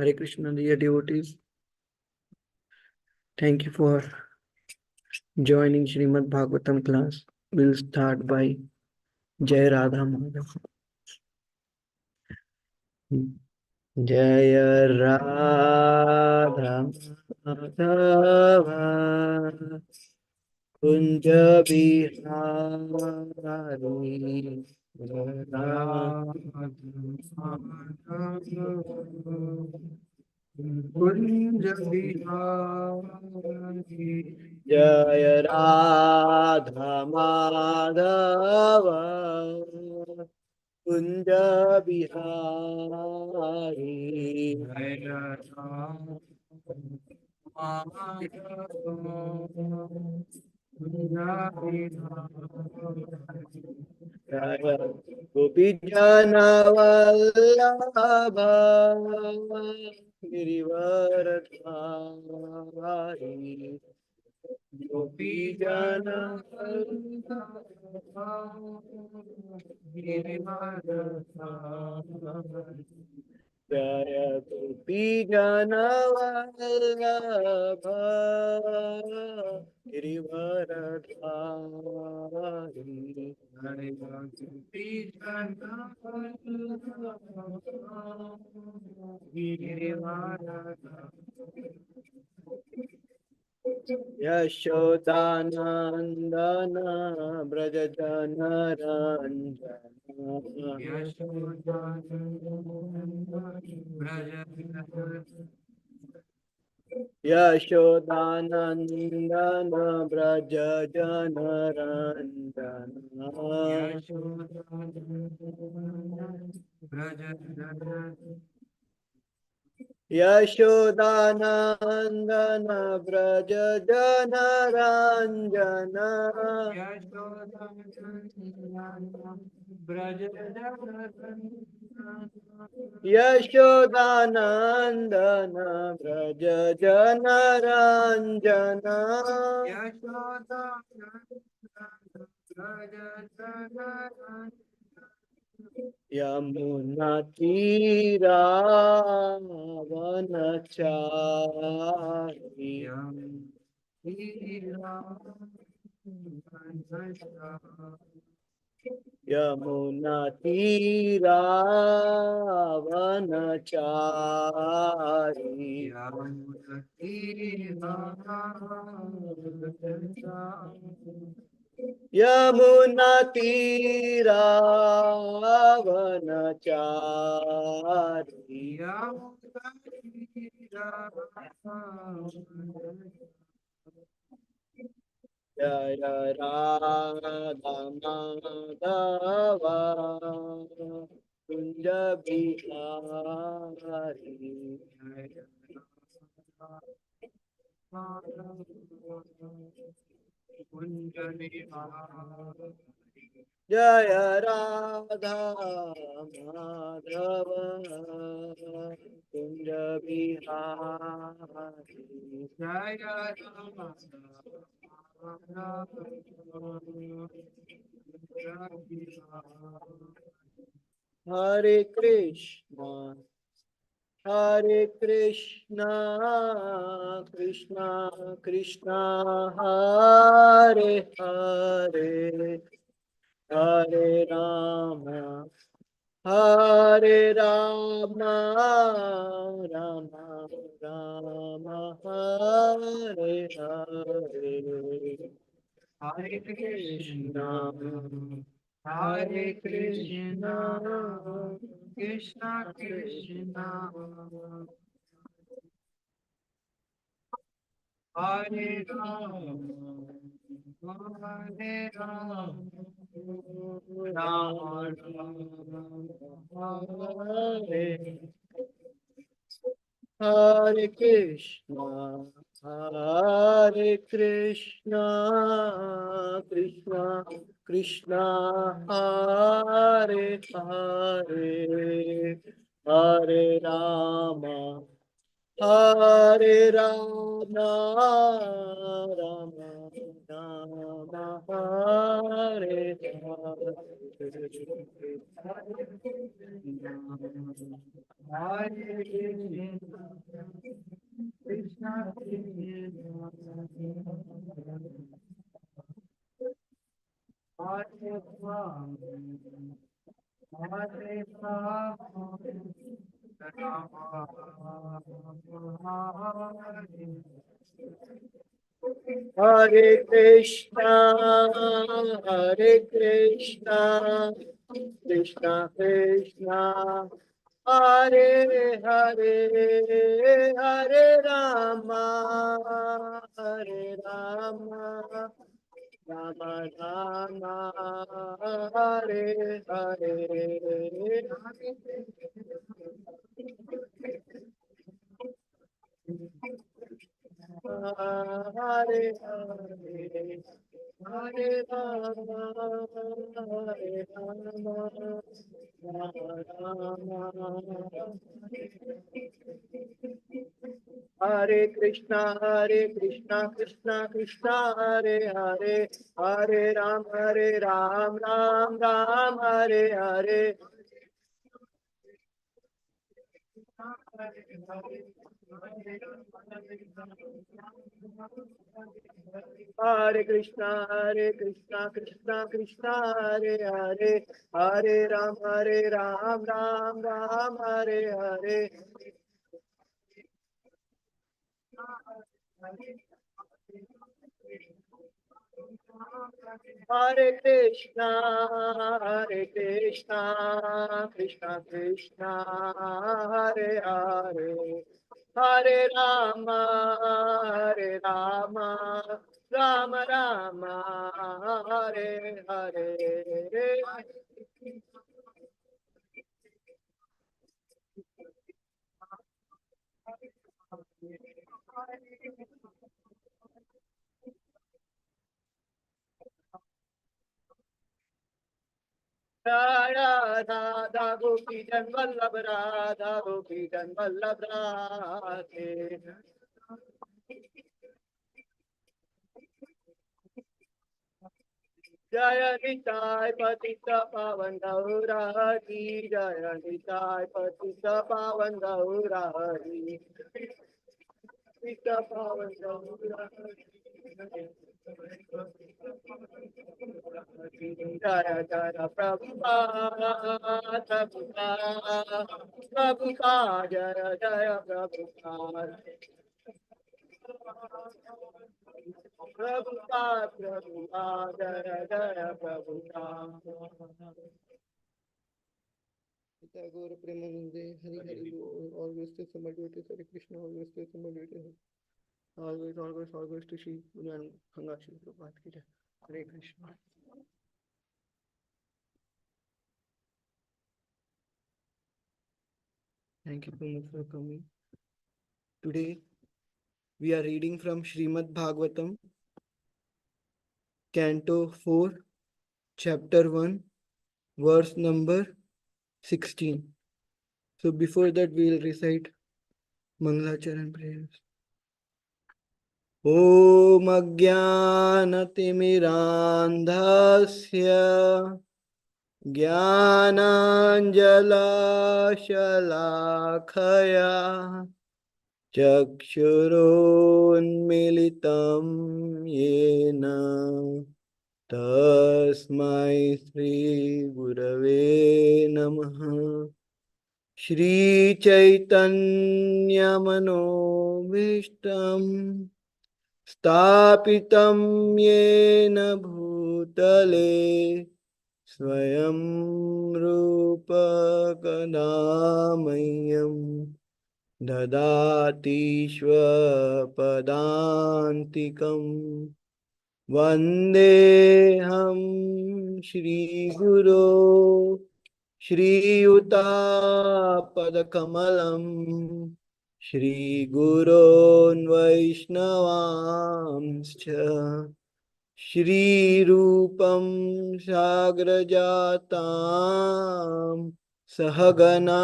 Hare Krishna, dear devotees. Thank you for joining Srimad Bhagavatam class. We'll start by Jai Radha Madhava. Jai Radha Madhava Kunja Bihari Kunj Bihari Jai Radha Madhava Kunj Bihari Jai Radha Gopi Jana Vallabha Girivaradhari Gopi Jana Vallabha Girivaradhari Jaya Gopi Jana Vallabha Girivaradhari Jaya Gopi Jana Vallabha Girivaradhari Yashodanandana Braja Janaranjana Yashodanandana Braja Janaranjana Yashodanandana Braja Janaranjana Yashodanandana Braja Janaranjana Yamuna Tira Vanachari Yamuna Tira Vanachari Yamuna Tira Vanachari Jaya Radha Madhava Kunja Bihari Jaya Radha Madhava Kunja Bihari Jaya Hare Krishna, Hare Krishna, Krishna Krishna, Hare Hare, Hare Rama, Hare Rama, Rama Rama, Hare Hare, Hare Krishna, Hare Krishna, Krishna Krishna, Hare Rama, Hare Rama, Rama Rama, Hare Krishna, Hare Krishna, Krishna Krishna, Hare Hare, Hare Rama, Hare Rama, Rama Ram Hare Ram Krishna Hare Ram Hare Hare Krishna, Krishna Krishna, Hare Hare, Hare Rama, Hare Rama, Rama Rama, Hare Hare. Hare Hare, Hare Rama, Hare Rama, Rama Rama. Hare Krishna, Krishna Krishna, Hare Hare, Hare Ram, Ram Ram, Hare Hare. Hare Krishna, Krishna Krishna, Hare Hare, Hare Ram, Ram Ram, Hare Hare. Hare Krishna, Krishna Krishna, Hare Hare, Hare Rama, Hare Rama, Rama Rama, Hare Hare. Radha Gopi Jan Vallabh Radha Gopi Jan Vallabh Radhe. Jaya Nitai Patita Pavan Gaurahari, Jaya Nitai Patita Pavan Gaurahari, Patita Pavan Gaurahari. Jaya Jaya Prabhupada, Prabhupada, Prabhupada, Jaya Jaya Prabhupada. Prabhupada, Prabhupada, Jaya Jaya Prabhupada. Tagore Premanande, Hari Hari Bol, always to some devotees, Hare Krishna, always to some devotees, always to Shri Gurunan Ganga Shri Prabhupada ki jai. Hare Krishna. Thank you so much for coming. Today we are reading from Srimad Bhagavatam, Canto 4, Chapter 1, verse number 16. So before that we will recite Mangalacharan prayers. Om Ajnanatimirandhasya Jnananjalakshaya Chakshurunmilitam Yena Tasmai Shri Gurave Namaha. Shri Chaitanya Manobhishtam Stapitam Yena Bhutale Swayam Rupa Kadamayam Dadati Padantikam Vandeham Shri Guru Shri Yuta Padakamalam Shri Gurun Vaishnavamscha Shri Rupam Sagrajatam Sahagana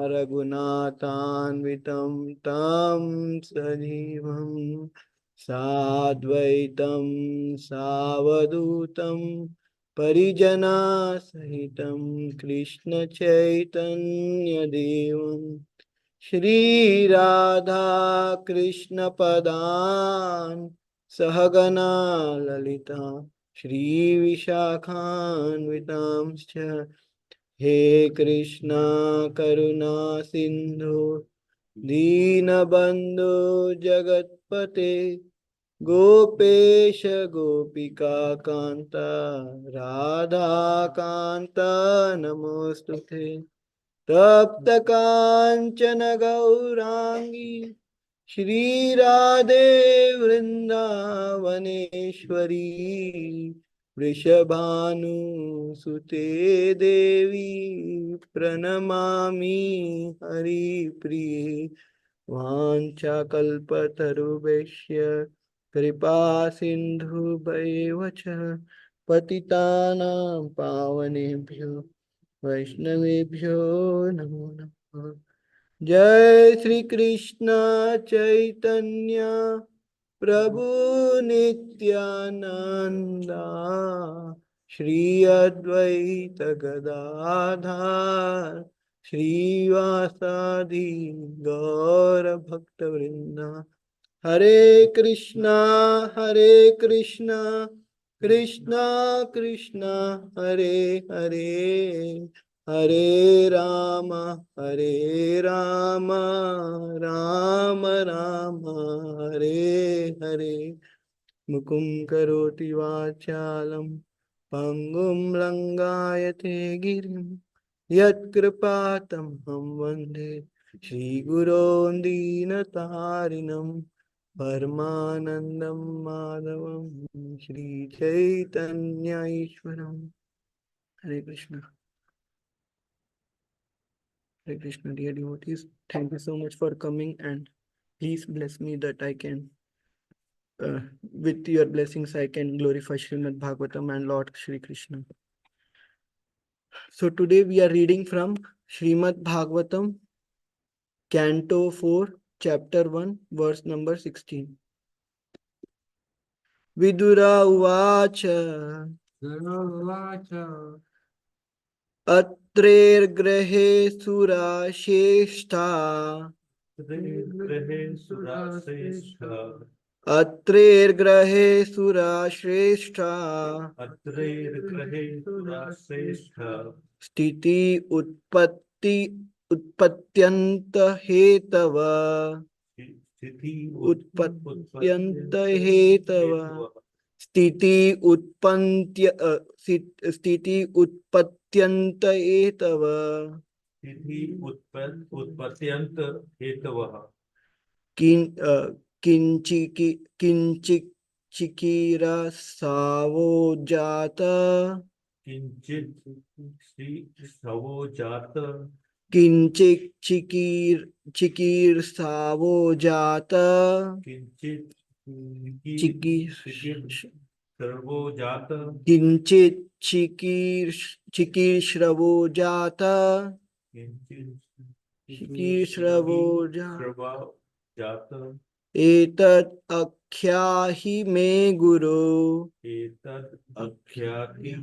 Raghunathan Vitam Tam Sajivam साद्वैतं सावधूतं परिजनासहितं कृष्णचैतन्यदेवं Shri Radha कृष्णपदान् सहगना Lalita श्रीविशाखान्वितांश्च हे कृष्णा करुणा सिन्धु दीनबन्धु जगत्पते गोपेश गोपिका कान्ता राधा कान्ता नमोस्तुते तप्त कांचन गौरांगी श्रीराधे वृंदावनेश्वरी वृषभानुसुते देवी प्रणमामि हरिप्रिये वाञ्छाकल्पतरुभ्यश्च कृपा सिन्धुभ्येव च पतितानां पावनेभ्यो वैष्णवेभ्यो नमो नमः। जय श्री कृष्ण चैतन्य प्रभु नित्यानंदा श्री अद्वैत गदाधर श्रीवासादि गौर भक्त वृंदा हरे कृष्णा कृष्णा कृष्णा हरे हरे हरे राम राम राम हरे हरे मुकुं करोति वाचालं पंगुं लंगायते गिरिं यत्कृपातमहं वन्दे श्रीगुरो दीनतारिणं परमानन्दं माधवं श्रीचैतन्य ईश्वरं हरे Krishna. Hare Krishna, dear devotees. Thank you so much for coming, and please bless me that I can, with your blessings, I can glorify Srimad Bhagavatam and Lord Shri Krishna. So today we are reading from Srimad Bhagavatam, Canto 4, Chapter 1, verse number 16. Vidura Uvacha Atrergrahe Sura Sheshta अत्रेर्ग्रहे सुराश्रेष्ठा स्थिति उत्पत्त्यन्त हेतव उत्पत्त्यन्त हेतव स्थिति उत्पत्त्यन्त हेतव किंचिचिकीरा सावो जात चिकीर सावो जात किंचित चिकीर श्रवो जात चिकीर श्रवो जात एतत् आख्याहि मे गुरु एतत् आख्याहि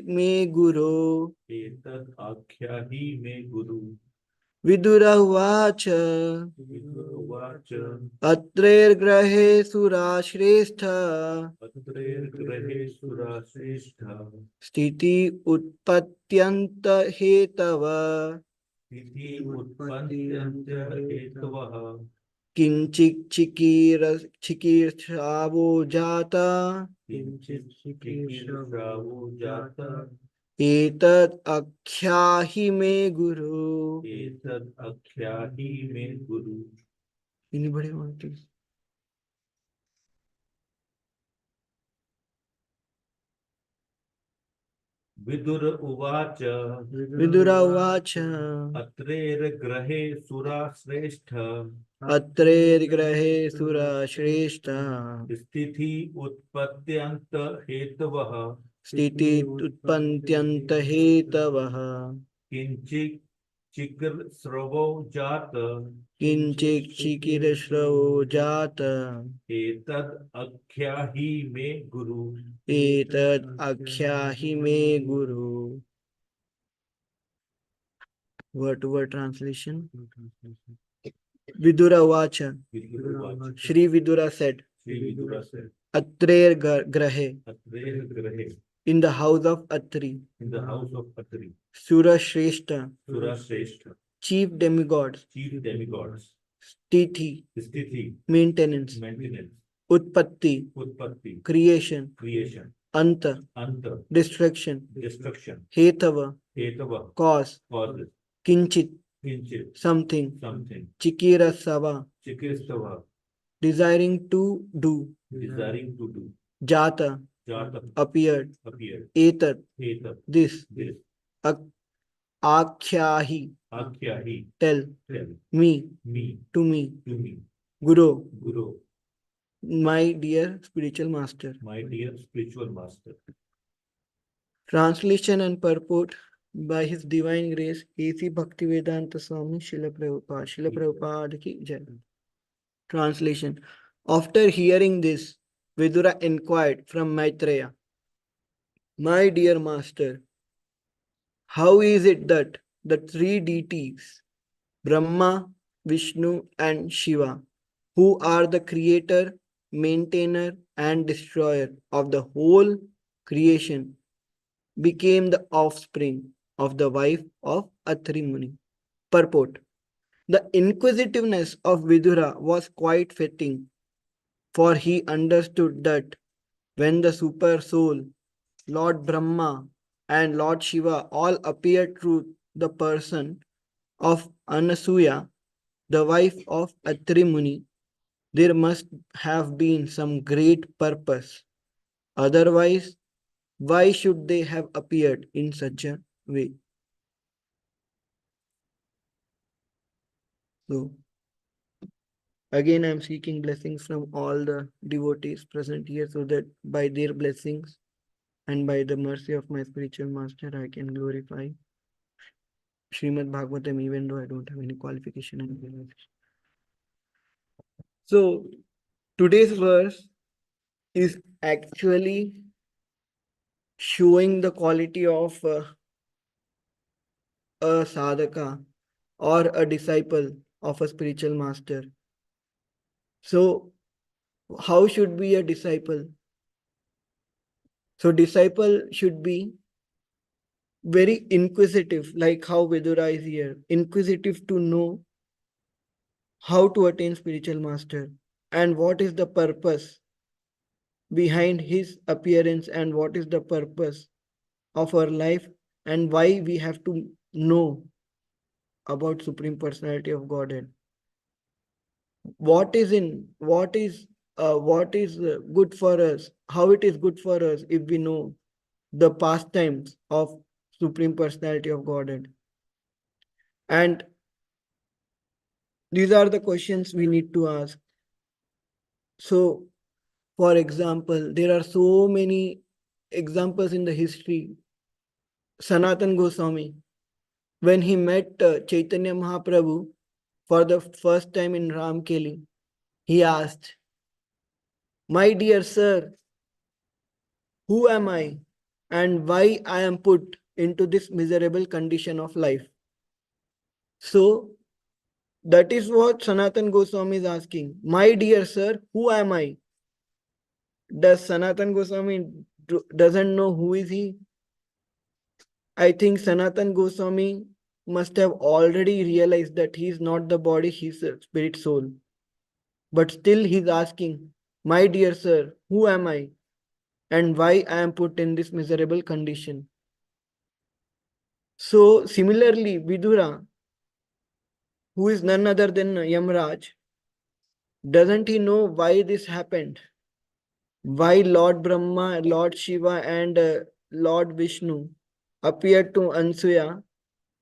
मे गुरु विदुर उवाच अत्रेर्ग्रहे सुराश्रेष्ठ स्थिति उत्पत्त्यन्त हेतव चिकीर्षावो जाता एतत् आख्याहि मे गुरु Anybody want to? विदुर उवाच अत्रेर्ग्रहे सुराश्रेष्ठ अत्रेर्ग्रहे सुराश्रेष्ठ स्थिति उत्पत्त्यन्त हेतवः स्थिति उत्पत्त्यन्त हेतवः किंचित् चिकिरस्रवो जात किंचित चिकीर्षवो जात एतद् आख्याहि मे गुरु एतद् आख्याहि मे गुरु. Word to word translation. Vidura Vacha. Shri Vidura said, Atrer Grahe, in the house of Atri, in the house of Atri, Sura Shrestha, Surashrestha, chief demigods, chief demigods, Tithi, Sthiti, maintenance, maintenance, Utpatti, Utpatti, creation, creation, Anta, Anta, destruction, destruction, Hetava, Hetava, cause, causes, Kinchit, Kinchit, something, something, Chikira Sava, Chikistava, desiring to do, desiring to do, Jata, Jata, appeared, appeared, Etat, Heta, this, this, Akhyahi, Akhyahi, tell, tell, me, me, to me, to me, Guru, Guru, my dear spiritual master. my dear spiritual master. Translation and purport by His Divine Grace, A.C. Bhaktivedanta Swami Srila Prabhupada. Srila Prabhupada ki jai. Translation. After hearing this, Vidura inquired from Maitreya, my dear master, how is it that the three deities, Brahma, Vishnu, and Shiva, who are the creator, maintainer, and destroyer of the whole creation, became the offspring of the wife of Atri Muni? Purport. The inquisitiveness of Vidura was quite fitting, for he understood that when the super soul, Lord Brahma, and Lord Shiva all appeared through the person of Anasuya, the wife of Atri Muni, there must have been some great purpose. Otherwise, why should they have appeared in such a way? So, again, I am seeking blessings from all the devotees present here so that by their blessings and by the mercy of my spiritual master, I can glorify Srimad Bhagavatam even though I don't have any qualification and realization. So, today's verse is actually showing the quality of a sadhaka or a disciple of a spiritual master. So, how should be a disciple? So, disciple should be very inquisitive, like how Vidura is here, inquisitive to know how to attain spiritual master and what is the purpose behind his appearance and what is the purpose of our life and why we have to know about Supreme Personality of Godhead. What is good for us, how it is good for us if we know the pastimes of Supreme Personality of Godhead. And these are the questions we need to ask. So, for example, there are so many examples in the history. Sanatan Goswami, when he met Chaitanya Mahaprabhu for the first time in Ramkeli, he asked, my dear sir, who am I and why I am put into this miserable condition of life? So, that is what Sanatan Goswami is asking. My dear sir, who am I? Does Sanatan Goswami doesn't know who is he? I think Sanatan Goswami must have already realized that he is not the body, he is a spirit soul. But still he is asking, my dear sir, who am I? And why I am put in this miserable condition? So similarly, Vidura, who is none other than Yamraj, doesn't he know why this happened? Why Lord Brahma, Lord Shiva, and Lord Vishnu appeared to Ansuya,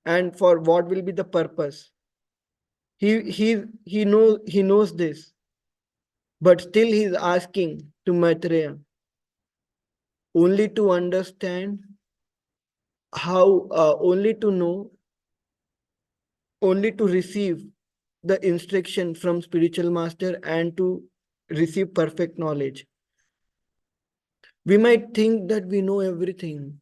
and for what will be the purpose? He knows this, but still he is asking to Maitreya only to understand how, only to know only to receive the instruction from spiritual master and to receive perfect knowledge. We might think that we know everything.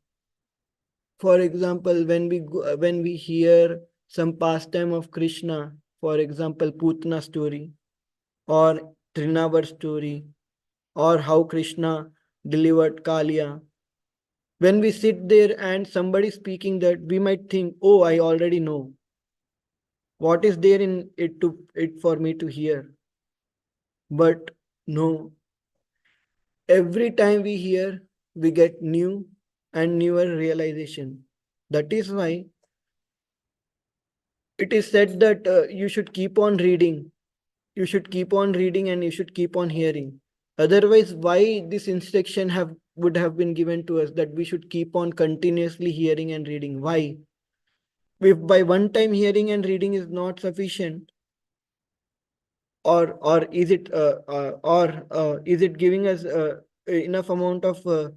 For example, when we hear some pastime of Krishna, for example, Putna story or Trinavar story, or how Krishna delivered Kalia. When we sit there and somebody speaking that, we might think, oh, I already know. What is there in it for me to hear? But no, every time we hear, we get new and newer realization. That is why it is said that you should keep on reading. You should keep on reading and you should keep on hearing. Otherwise, why this instruction would have been given to us that we should keep on continuously hearing and reading? Why? If by one time hearing and reading is not sufficient, or is it giving us enough amount of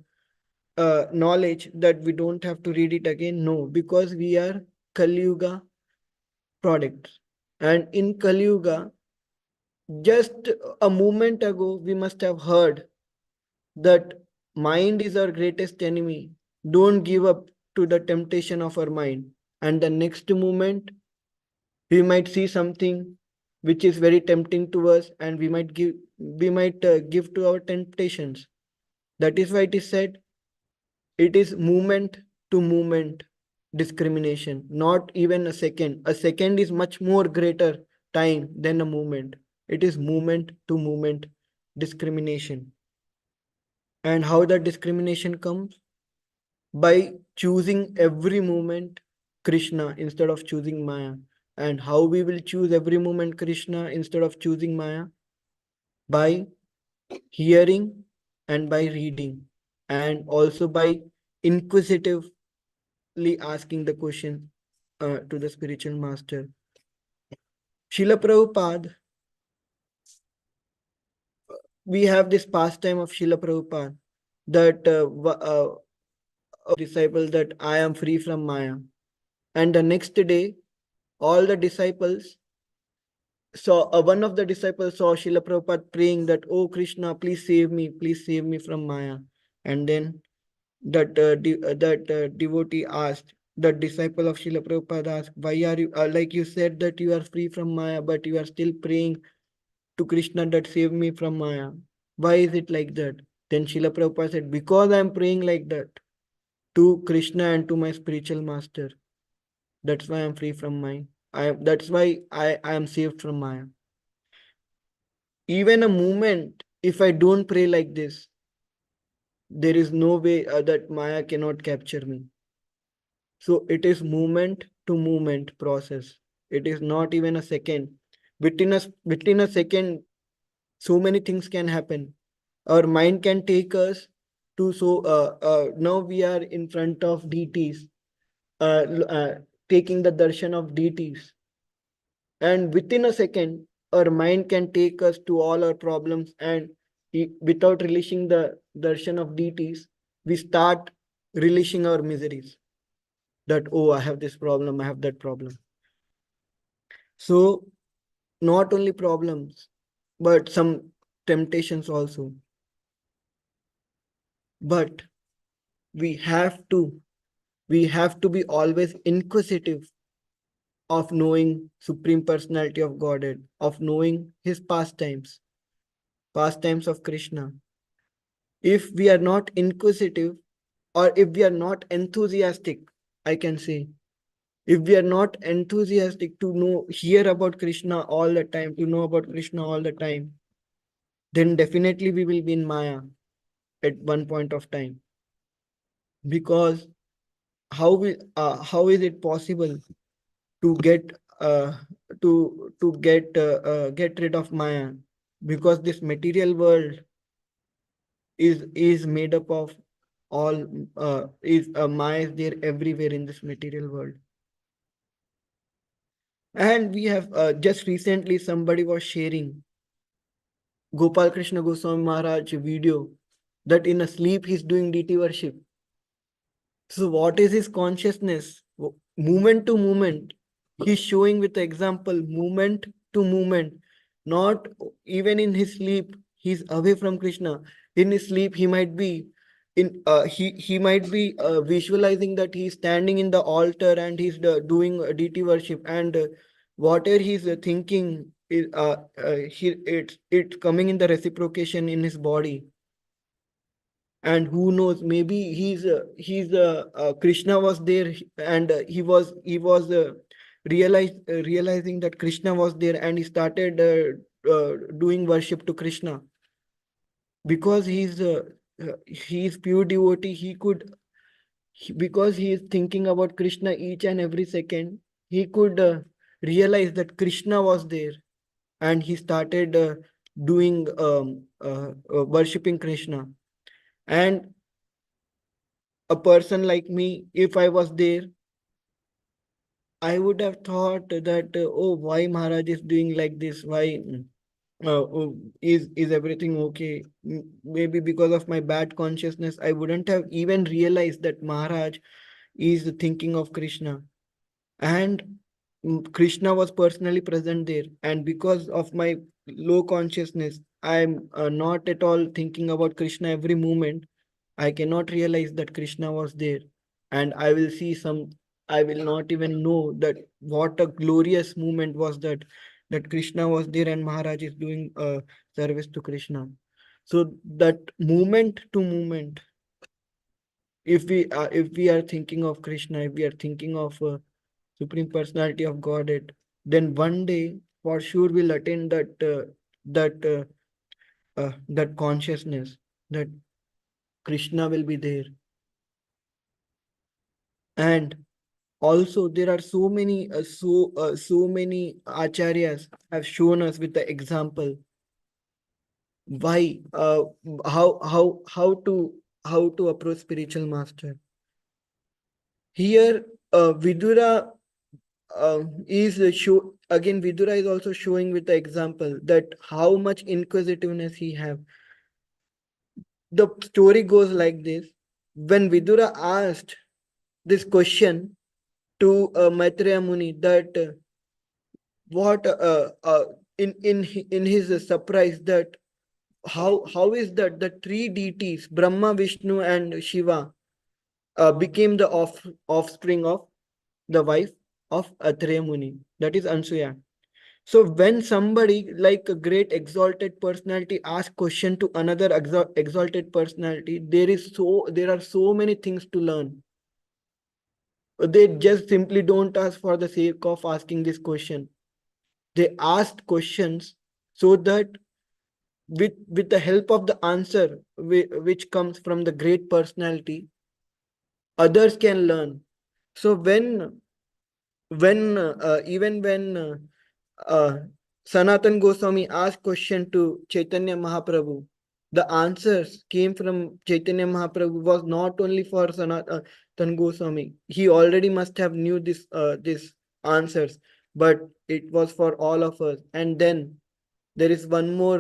knowledge that we don't have to read it again? No, because we are Kali Yuga products, and in Kali Yuga, just a moment ago, we must have heard that mind is our greatest enemy. Don't give up to the temptation of our mind. And the next moment, we might see something which is very tempting to us, and we might give to our temptations. That is why it is said, it is movement to movement discrimination, not even a second. A second is much more greater time than a moment. It is movement to movement discrimination. And how that discrimination comes? By choosing every moment Krishna instead of choosing Maya. And how we will choose every moment Krishna instead of choosing Maya? By hearing and by reading, and also by inquisitively asking the question to the spiritual master. Srila Prabhupada, we have this pastime of Srila Prabhupada that disciple that I am free from Maya. And the next day, all the disciples saw, one of the disciples saw Srila Prabhupada praying that, oh Krishna, please save me from Maya. And then that devotee asked, the disciple of Srila Prabhupada asked, why are you, like you said that you are free from Maya, but you are still praying to Krishna that save me from Maya. Why is it like that? Then Srila Prabhupada said, because I am praying like that to Krishna and to my spiritual master. That's why I'm free from Maya. That's why I am saved from Maya. Even a moment, if I don't pray like this, there is no way that Maya cannot capture me. So it is movement to movement process. It is not even a second. Within a second, so many things can happen. Our mind can take us to, so now we are in front of deities, taking the darshan of deities. And within a second, our mind can take us to all our problems, and without relishing the darshan of deities, we start relishing our miseries. That, oh, I have this problem, I have that problem. So not only problems, but some temptations also. But we have to we have to be always inquisitive of knowing Supreme Personality of Godhead, of knowing his pastimes of Krishna. If we are not inquisitive, or if we are not enthusiastic, I can say, if we are not enthusiastic to hear about Krishna all the time, to know about Krishna all the time, then definitely we will be in Maya at one point of time. Because how is it possible to get rid of Maya? Because this material world is made up of all is Maya is there everywhere in this material world. And we have just recently somebody was sharing Gopal Krishna Goswami Maharaj video that in a sleep he's doing deity worship. So what is his consciousness? Moment to moment, He's showing with the example movement to movement. Not even in his sleep, he's away from Krishna. In his sleep, he might be he might be visualizing that he's standing in the altar and he's doing deity worship, and whatever he's thinking is it's coming in the reciprocation in his body. And who knows, maybe Krishna was there, and he was realizing that Krishna was there, and he started doing worship to Krishna. Because he's pure devotee, because he is thinking about Krishna each and every second, he could realize that Krishna was there, and he started doing worshipping Krishna. And a person like me, if I was there, I would have thought that, oh, why Maharaj is doing like this? Why oh, is everything okay? Maybe because of my bad consciousness, I wouldn't have even realized that Maharaj is thinking of Krishna. And Krishna was personally present there. And because of my low consciousness, I'm not at all thinking about Krishna every moment. I cannot realize that Krishna was there. And I will not even know that what a glorious moment was that Krishna was there and Maharaj is doing service to Krishna. So that moment to moment, if we are thinking of Krishna, if we are thinking of Supreme Personality of Godhead, then one day for sure we'll attain that that consciousness, that Krishna will be there. And also there are so many acharyas have shown us with the example why how to approach spiritual master. Here Vidura is show again, Vidura is also showing with the example that how much inquisitiveness he have. The story goes like this: when Vidura asked this question to Maitreya Muni, that what in his surprise, that how is that the three deities Brahma, Vishnu and Shiva became the offspring of the wife of Atreya Muni, that is Ansuya. So when somebody like a great exalted personality asks question to another exalted personality, there are so many things to learn. They just simply don't ask for the sake of asking this question. They asked questions so that with the help of the answer which comes from the great personality, others can learn. So when even when uh, Sanatan Goswami asked question to Chaitanya Mahaprabhu, the answers came from Chaitanya Mahaprabhu was not only for Sanatan Goswami. He already must have knew this answers, but it was for all of us. And then there is one more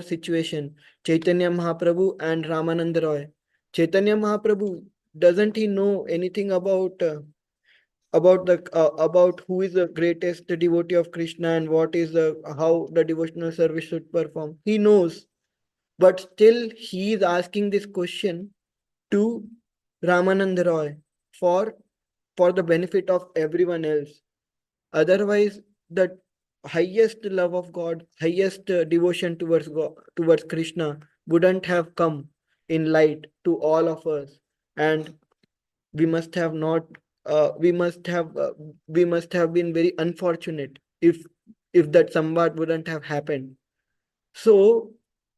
situation: Chaitanya Mahaprabhu and Ramananda Roy. Chaitanya Mahaprabhu, doesn't he know anything about who is the greatest devotee of Krishna and what is the how the devotional service should perform? He knows, but still he is asking this question to Ramananda Roy for for the benefit of everyone else. Otherwise, the highest love of God, highest devotion towards God, towards Krishna wouldn't have come in light to all of us. And we must have not we must have been very unfortunate if that samvad wouldn't have happened. So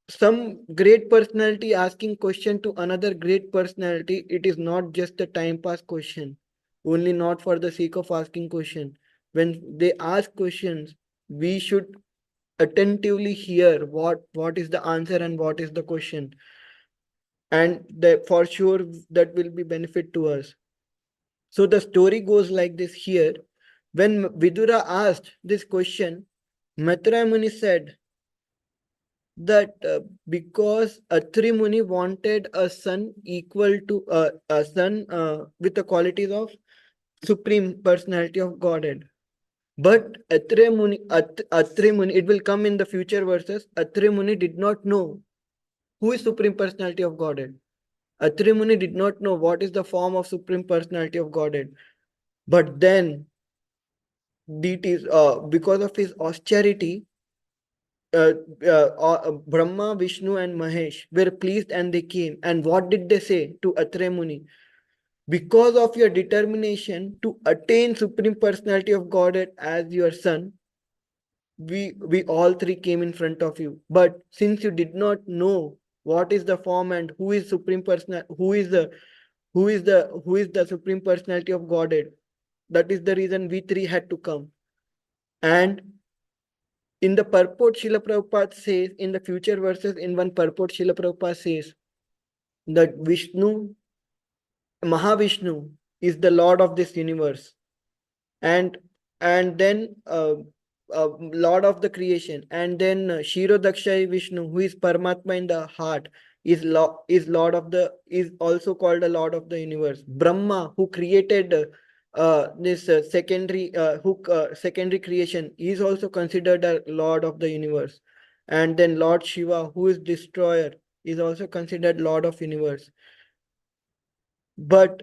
some great personality asking question to another great personality, it is not just a time pass question, only not for the sake of asking question. When they ask questions, we should attentively hear what is the answer and what is the question, and for sure that will be benefit to us. So the story goes like this here. When Vidura asked this question, Maitreya Muni said that because Atri Muni wanted a son equal to a son with the qualities of Supreme Personality of Godhead. But Atre Muni, it will come in the future verses. Atre Muni did not know who is Supreme Personality of Godhead. Atri Muni did not know what is the form of Supreme Personality of Godhead. But then, deities, because of his austerity, Brahma, Vishnu, and Mahesh were pleased and they came. And what did they say to Atre Muni? Because of your determination to attain Supreme Personality of Godhead as your son, we all three came in front of you. But since you did not know what is the form and who is Supreme Personal, who is the Supreme Personality of Godhead, that is the reason we three had to come. And in the purport, Srila Prabhupada says, in the future verses, in one purport, Srila Prabhupada says that Mahavishnu, is the Lord of this universe. And then Lord of the creation. And then Shirodaksha Vishnu, who is Paramatma in the heart, is Lord of the, is also called a Lord of the universe. Brahma, who created this secondary creation, is also considered a Lord of the universe. And then Lord Shiva, who is destroyer, is also considered Lord of universe. But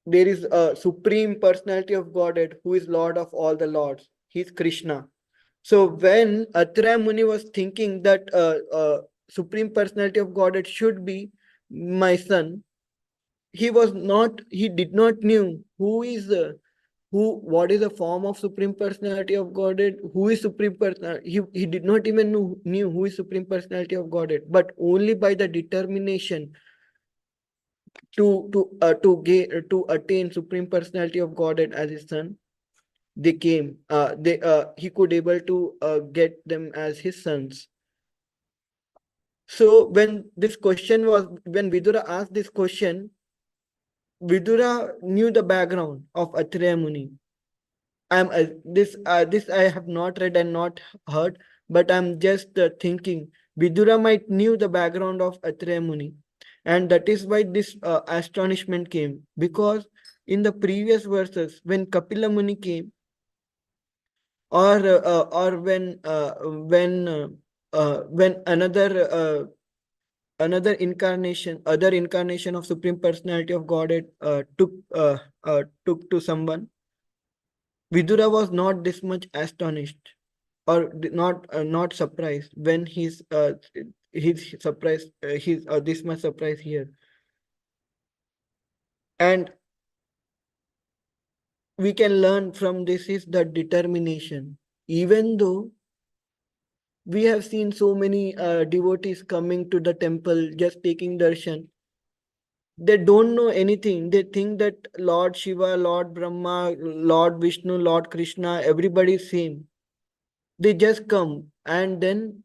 there is a supreme personality of Godhead who is Lord of all the lords. He's Krishna. So when Atra Muni was thinking that supreme personality of Godhead should be my son, he did not knew who is what is the form of supreme personality of Godhead, who is supreme personality. He did not even knew who is supreme personality of Godhead, but only by the determination to attain supreme personality of Godhead as his son, they came. He could able to get them as his sons. So when Vidura asked this question, Vidura knew the background of Atreya Muni. This I have not read and not heard, but I'm just thinking Vidura might knew the background of Atreya Muni, and that is why this astonishment came, because in the previous verses when Kapila Muni came, or when other incarnation of Supreme Personality of Godhead took to someone, Vidura was not this much astonished, or not surprised when he's surprised, he's this much surprised here. And we can learn from this is the determination. Even though we have seen so many devotees coming to the temple just taking darshan, they don't know anything. They think that Lord Shiva, Lord Brahma, Lord Vishnu, Lord Krishna, everybody is same. They just come, and then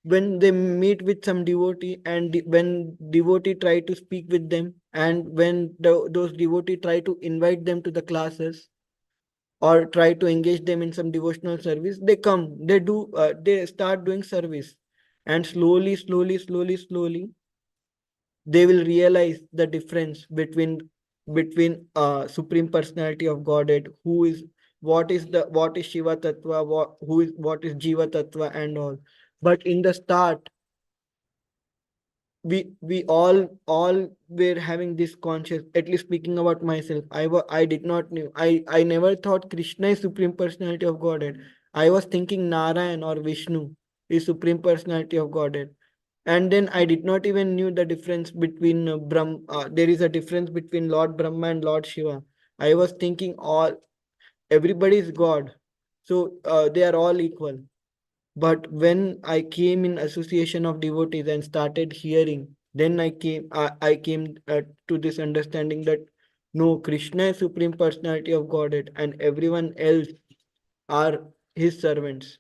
when they meet with some devotee, and when devotee try to speak with them, and when those devotee try to invite them to the classes or try to engage them in some devotional service, they come, they start doing service, and slowly they will realize the difference between Supreme Personality of Godhead, who is what is Shiva Tattva, what is Jiva Tattva and all. But in the start, we all were having this conscious. At least speaking about myself, I did not knew. I never thought Krishna is Supreme Personality of Godhead. I was thinking Narayan or Vishnu is Supreme Personality of Godhead. And then I did not even knew the difference between there is a difference between Lord Brahma and Lord Shiva. I was thinking everybody is God, so they are all equal. But when I came in association of devotees and started hearing, then I came to this understanding that no, Krishna is Supreme Personality of Godhead, and everyone else are his servants.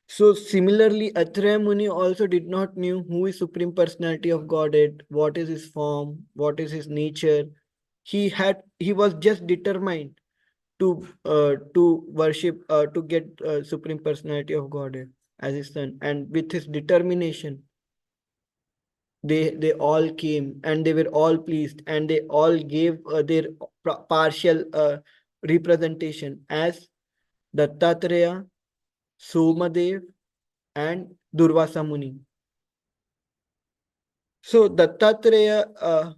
So similarly, Atreya Muni also did not knew who is Supreme Personality of Godhead, what is his form, what is his nature. He was just determined to worship, to get Supreme Personality of Godhead as his son, and with his determination, they all came and they were all pleased, and they all gave their partial representation as Dattatreya, Somadev, and Durvasa Muni. So Dattatreya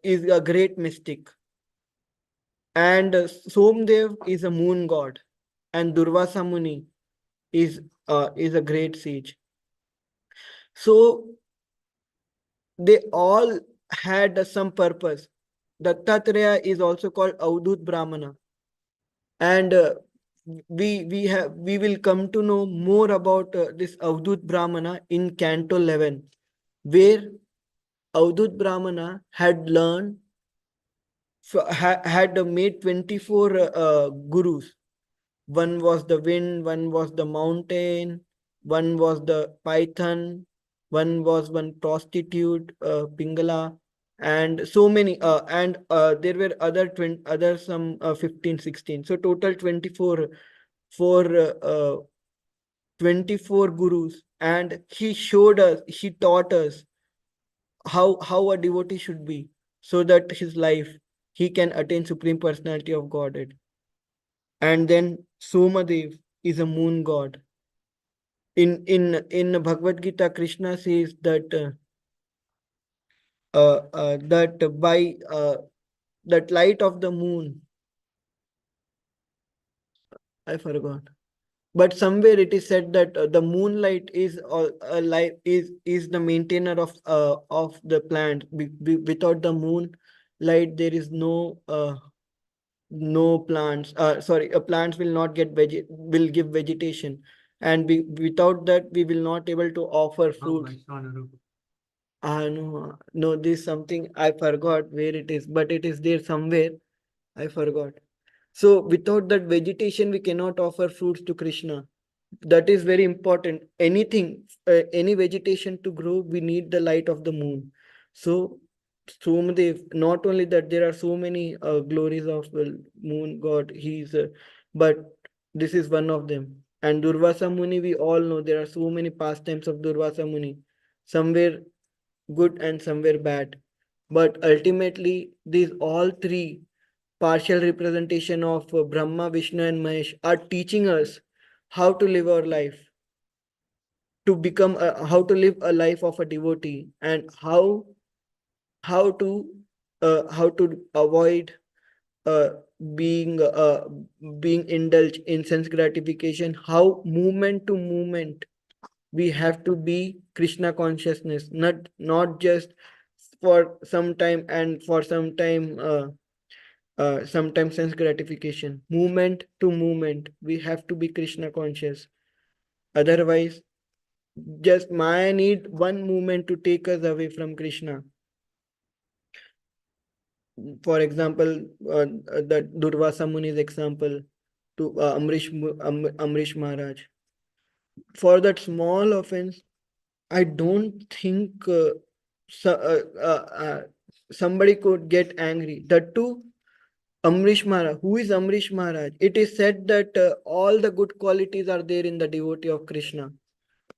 is a great mystic, and Somdev is a moon god, and Durvasa Muni is a great sage. So they all had some purpose. Dattatreya is also called Avdut Brahmana, and we will come to know more about this Avdut Brahmana in Canto 11, where Avdut Brahmana had learned had made 24 gurus. One was the wind, one was the mountain, one was the python, one was one prostitute, Pingala, and so many. And there were other some 15, 16. So total 24 for 24 gurus. And he taught us how a devotee should be, so that his life he can attain supreme personality of Godhead. And then Somadev is a moon god. In Bhagavad Gita, Krishna says that by that light of the moon, I forgot. But somewhere it is said that the moonlight is light is the maintainer of the plant. Without the moonlight, there is no plants. Sorry, plants will not get will give vegetation, and without that we will not able to offer fruits. No, this is something I forgot where it is, but it is there somewhere. I forgot. So without that vegetation, we cannot offer fruits to Krishna. That is very important. Anything, any vegetation to grow, we need the light of the moon. So Somadev, not only that, there are so many glories of the moon god. But this is one of them. And Durvasa Muni, we all know there are so many pastimes of Durvasa Muni. Somewhere good and somewhere bad. But ultimately, these all three partial representation of Brahma, Vishnu, and Mahesh are teaching us how to live our life, to become how to live a life of a devotee, and how to how to avoid uh, being uh, being indulged in sense gratification. How movement to movement we have to be Krishna consciousness, not just for some time and for some time. Sometimes sense gratification, movement to movement we have to be Krishna conscious. Otherwise, just Maya need one movement to take us away from Krishna. For example, the Durvasa Muni's example to Amrish Maharaj. For that small offense, I don't think so, somebody could get angry. That too, Amrish Maharaj. Who is Amrish Maharaj? It is said that all the good qualities are there in the devotee of Krishna.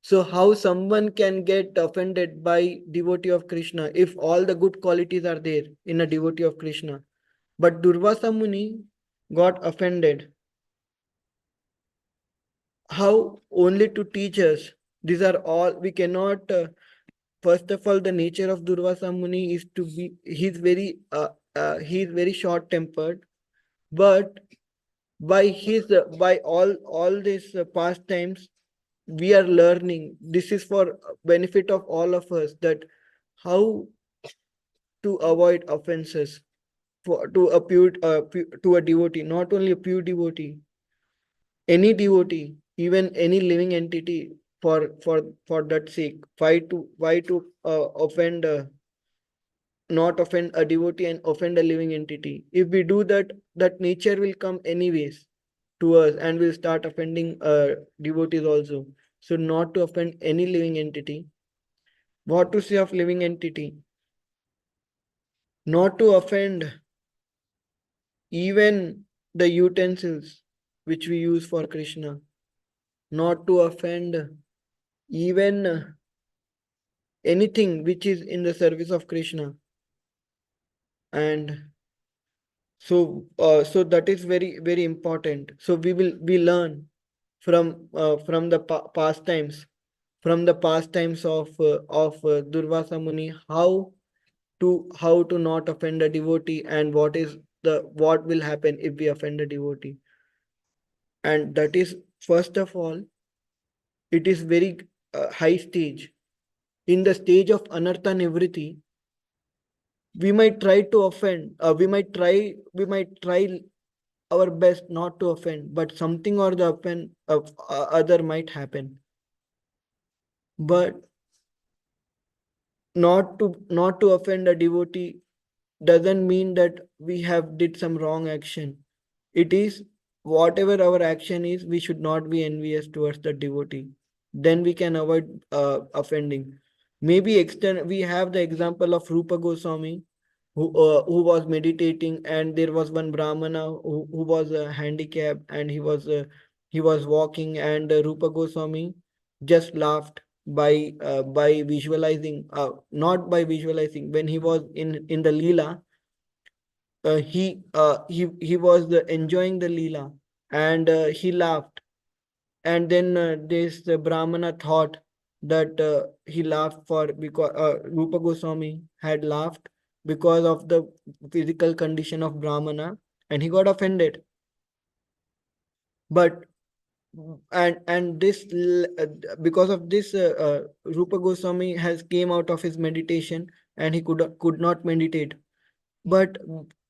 So how someone can get offended by devotee of Krishna if all the good qualities are there in a devotee of Krishna? But Durvasa Muni got offended. How? Only to teach us. These are all we cannot. First of all, the nature of Durvasa Muni is to be. He's very short tempered, but by all these pastimes we are learning. This is for benefit of all of us, that how to avoid offenses for to a pure to a devotee, not only a pure devotee, any devotee, even any living entity. For that sake, why to offend not offend a devotee and offend a living entity? If we do that, that nature will come anyways to us and will start offending devotees also. So not to offend any living entity. What to say of living entity? Not to offend even the utensils which we use for Krishna. Not to offend even anything which is in the service of Krishna. And so that is very, very important. So we learn from the pastimes, from the pastimes of Durvasa Muni, how to not offend a devotee, and what will happen if we offend a devotee. And that is, first of all, it is very high stage. In the stage of anartha nivritti, we might try to offend, we might try our best not to offend, but something or the other might happen. But not to offend a devotee doesn't mean that we have did some wrong action. It is, whatever our action is, we should not be envious towards the devotee. Then we can avoid offending. Maybe we have the example of Rupa Goswami, who was meditating, and there was one Brahmana who was handicapped, and he was walking, and Rupa Goswami just laughed by visualizing, not by visualizing, when he was in the Leela. He was enjoying the Leela, and he laughed. And then this Brahmana thought that he laughed for because Rupa Goswami had laughed because of the physical condition of Brahmana, and he got offended. But and this because of this, Rupa Goswami has came out of his meditation, and he could not meditate. But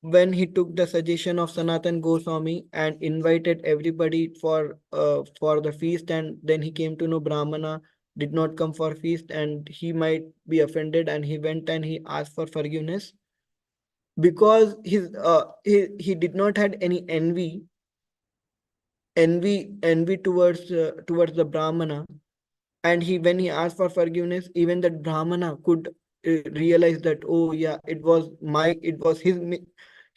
when he took the suggestion of Sanatan Goswami and invited everybody for the feast, and then he came to know Brahmana did not come for feast, and he might be offended, and he went and he asked for forgiveness, because he did not had any envy towards the Brahmana. And when he asked for forgiveness, even that Brahmana could realize that, oh yeah, it was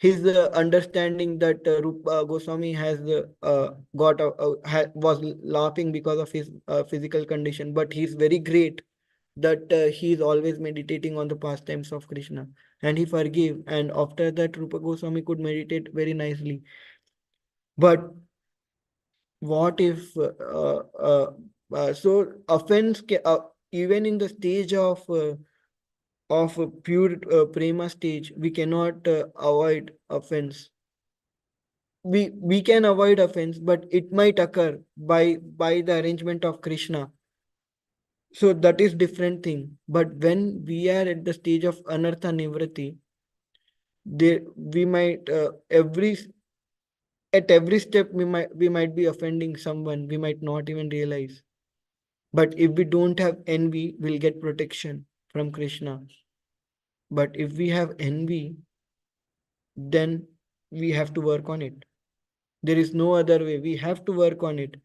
his understanding that Rupa Goswami has was laughing because of his physical condition, but he's very great, that he is always meditating on the pastimes of Krishna, and he forgave, and after that Rupa Goswami could meditate very nicely. But what if so offense even in the stage of pure prema stage, we cannot avoid offense. We can avoid offense, but it might occur by the arrangement of Krishna. So that is different thing. But when we are at the stage of anartha nivritti, there we might at every step we might be offending someone, we might not even realize. But if we don't have envy, we'll get protection from Krishna. But if we have envy, then we have to work on it. There is no other way. We have to work on it.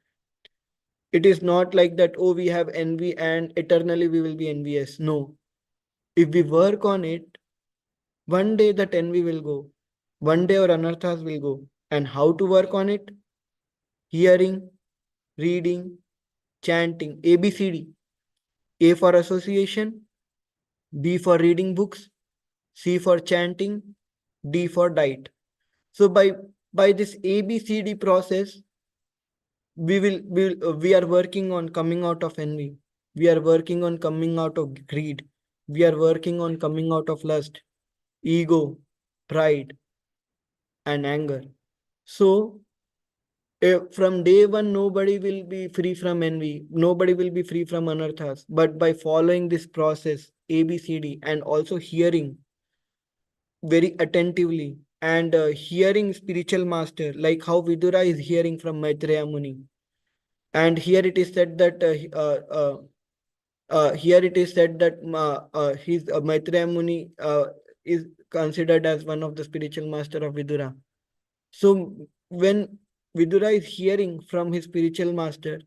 It is not like that, oh, we have envy and eternally we will be envious. No. If we work on it, one day that envy will go. One day our anarthas will go. And how to work on it? Hearing, reading, chanting, ABCD. A for association, B for reading books, C for chanting, D for diet. So by this ABCD process, we are working on coming out of envy. We are working on coming out of greed. We are working on coming out of lust, ego, pride, and anger. So from day one, nobody will be free from envy. Nobody will be free from anarthas. But by following this process, ABCD, and also hearing very attentively, and hearing spiritual master, like how Vidura is hearing from Maitreya Muni. And here it is said that his Maitreya Muni is considered as one of the spiritual master of Vidura. So when Vidura is hearing from his spiritual master,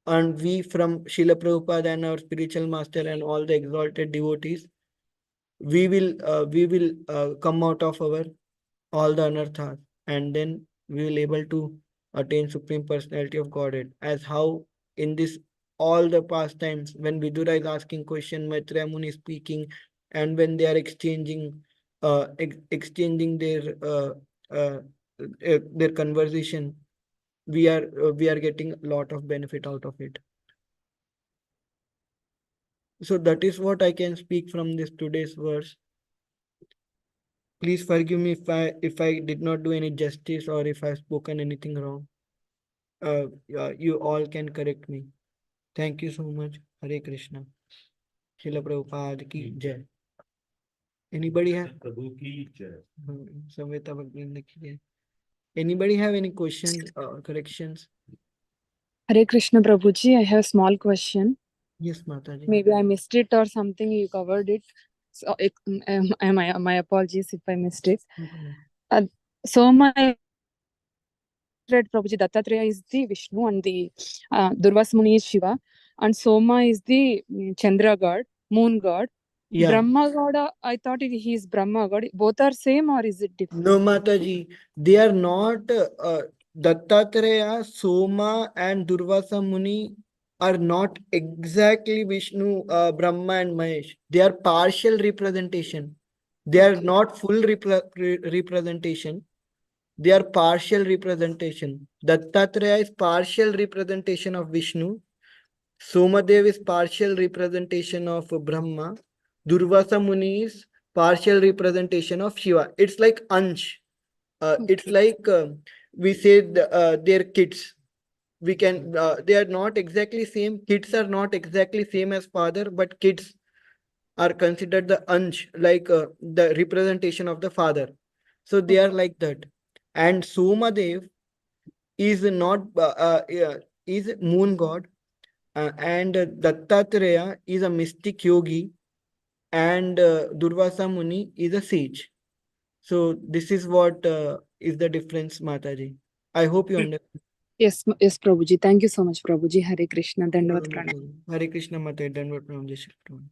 and we from Srila Prabhupada and our spiritual master and all the exalted devotees, we will come out of our all the anarthas, and then we will able to attain supreme personality of Godhead. As how in this all the past times when Vidura is asking question, Maitreya Muni is speaking, and when they are exchanging their conversation, we are getting a lot of benefit out of it. So that is what I can speak from this today's verse. Please forgive me if I did not do any justice or if I've spoken anything wrong. You all can correct me. Thank you so much. Hare Krishna. Srila Prabhupada ki jai. Anybody have Prabhu ki jai. Samveta Bhaktivinoda ki jai. Anybody have any questions or corrections? Hare Krishna Prabhuji, I have a small question. Yes, Mataji. Maybe I missed it or something, you covered it. So, my apologies if I missed it. Mhm. So my read Prabhuji, Dattatreya is the Vishnu and the Durvasa Muni is Shiva, and Soma is the Chandra god, moon god. Yeah. Brahma god, I thought he is Brahma god. Both are same or is it different? No, Mataji, they are not. Dattatreya, Soma, and Durvasa Muni are not exactly Vishnu, Brahma, and Mahesh. They are partial representation. They are Okay. not full representation. They are partial representation. Dattatreya is partial representation of Vishnu. Somadev is partial representation of Brahma. Durvasa Muni is partial representation of Shiva. It's like Ansh. It's Okay. like we say their kids. We can they are not exactly same. Kids are not exactly same as father, but kids are considered the Ansh, like the representation of the father. So they are like that. And Somadev is not is moon god, and Dattatreya is a mystic yogi, and Durvasa Muni is a sage. So this is what is the difference, Mataji. I hope you understand. Yes, yes, Prabhuji. Thank you so much, Prabhuji. Hare Krishna. Dandavat Pranam. Hare Krishna, Mataji. Dandavat Pranam, Jai Shri Krishna.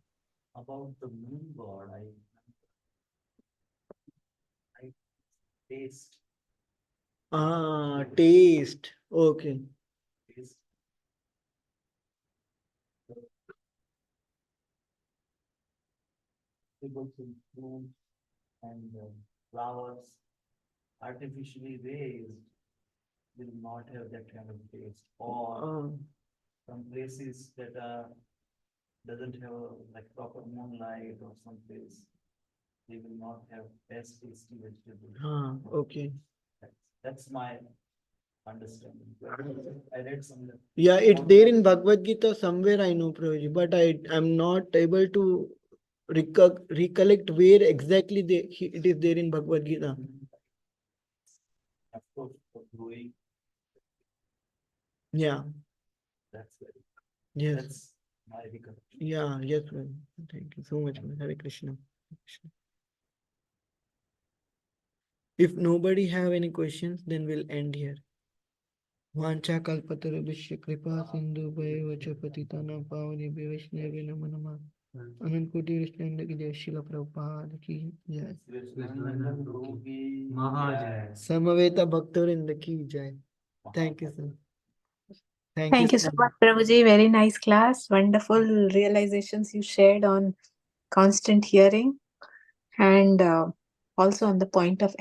About the moon god, I taste. Taste. Okay. Taste. Able to fruit and flowers artificially raised will not have that kind of taste. Or some places that doesn't have like proper moonlight, or some place they will not have as tasty vegetables. Okay. That's my understanding. I read somewhere. Yeah, it's there in Bhagavad Gita somewhere, I know, Prabhuji, but I'm not able to recollect where exactly it is there in Bhagavad Gita. Of course, for growing, Yeah. that's very, Yes. that's my recollection. Yeah. Yes, ma'am. Thank you so much, ma'am. Hare Krishna. If nobody have any questions, then we'll end here. वांछा कल्पतरुभ्यश्च कृपा सिन्धुभ्यैव च पतितानां पावनेभ्यो वैष्णवेभ्यो नमो नमः। अनंत कोटि वैष्णव की जय, श्रील प्रभुपाद की जय, Rohininandan Prabhu ki महाजय, समवेत भक्तवृंद की जय। Thank you, sir. Thank you Thank you so so much. much, Prabhuji. Very nice class. Wonderful realizations you shared on constant hearing and also on the point of